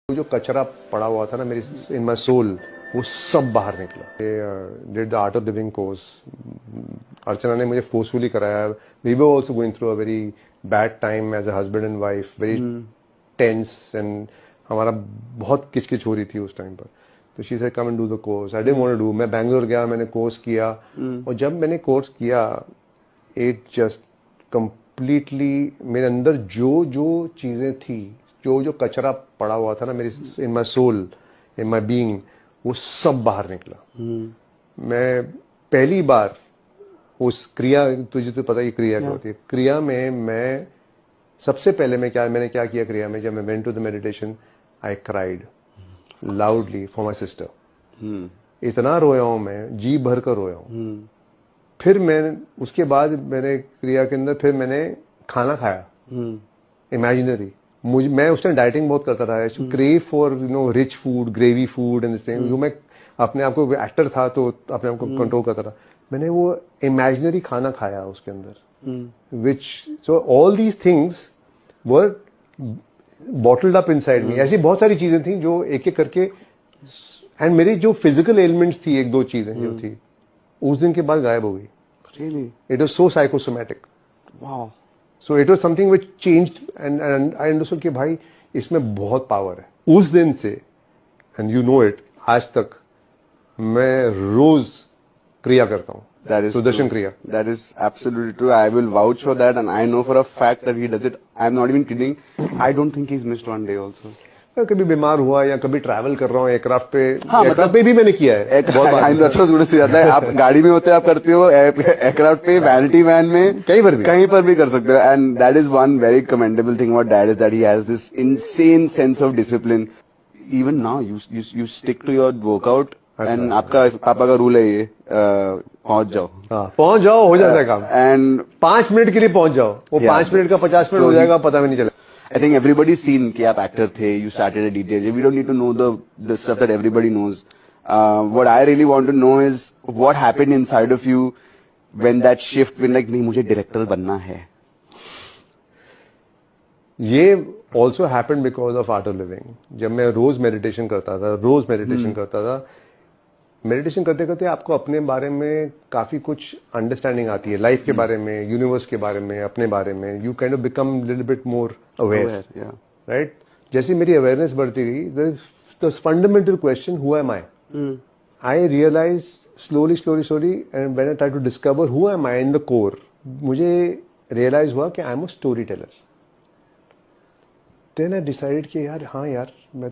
जो कचरा पड़ा हुआ था ना मेरी इन माई सोल, वो सब बाहर निकला। Did the art of living course. Archana ने मुझे फोर्सफुली कराया। We were also going through a very bad time as a husband and wife, very tense, and हमारा बहुत किचकिच हो रही थी उस टाइम पर। तो she said come and do the course. I didn't want to do. मैं बैंगलोर गया, मैंने कोर्स किया, और जब मैंने कोर्स किया इट जस्ट कंप्लीटली मेरे अंदर जो जो चीजें थी, जो जो कचरा पड़ा हुआ था ना मेरी इन my soul, in my being, वो सब बाहर निकला। मैं पहली बार उस क्रिया, तुझे तो पता ही क्रिया क्या होती है, क्रिया में मैं सबसे पहले मैंने क्या किया क्रिया में, जब मैं went to the meditation, I cried loudly for my sister. इतना रोया हूं मैं, जी भर कर रोया हूं। फिर मैं उसके बाद मैंने क्रिया के अंदर फिर मैंने खाना खाया इमेजिनरी। मैं उस टाइम डाइटिंग बहुत करता था, crave for rich food, gravy food and thing. जो मैं अपने आप को एक्टर था तो अपने आप को कंट्रोल करता था। मैंने वो इमेजिनरी खाना खाया उसके अंदर, which so all these things were bottled up inside me. ऐसी बहुत सारी चीजें थी जो एक एक करके, एंड मेरी जो फिजिकल एलिमेंट्स थी, एक दो चीजें जो थी, उस दिन के बाद गायब हो गई। Really? It was so psychosomatic. Wow. So it was something which changed, and I understood कि भाई इसमें बहुत पावर है। उस दिन से, and you know it, आज तक मैं रोज क्रिया करता हूँ। That is Sudarshan true. क्रिया। That is absolutely true. I will vouch for that, and I know for a fact that he does it. I'm not even kidding. I don't think he's missed one day also. कभी बीमार हुआ या कभी travel कर रहा हूँ aircraft पे, हाँ, एयरक्राफ्ट पे भी मैंने किया है बहुत बार। अच्छा जुड़े से जाता है। आप गाड़ी में होते आप करते हो, एयरक्राफ्ट पे, वैनिटी वैन में, कहीं पर भी कर सकते हो। And that is one very commendable thing about dad, is that he has this insane sense of discipline. Even now you stick to your workout, and आपका पापा का रूल है ये, पहुंच जाओ। हाँ, पहुंच जाओ, हो जाता है काम। एंड 5 मिनट के लिए पहुंच जाओ, वो 5 मिनट का 50 मिनट हो जाएगा, पता भी नहीं चला। I think everybody's seen कि आप actor थे, you started at DJ. We don't need to know the stuff that everybody knows. What I really want to know is what happened inside of you when that shift, when like नहीं मुझे director बनना है। ये also happened because of art of living. जब मैं रोज meditation करता था, meditation करते करते आपको अपने बारे में काफी कुछ अंडरस्टैंडिंग आती है, लाइफ के बारे में, यूनिवर्स के बारे में, अपने बारे में। You kind of become little bit more aware, right? जैसे मेरी अवेयरनेस बढ़ती गई, the fundamental question, who am I? I realise slowly and when I try to discover who am I in the core, मुझे realise हुआ कि I am a story teller. Then I decided कि यार, हाँ यार, मैं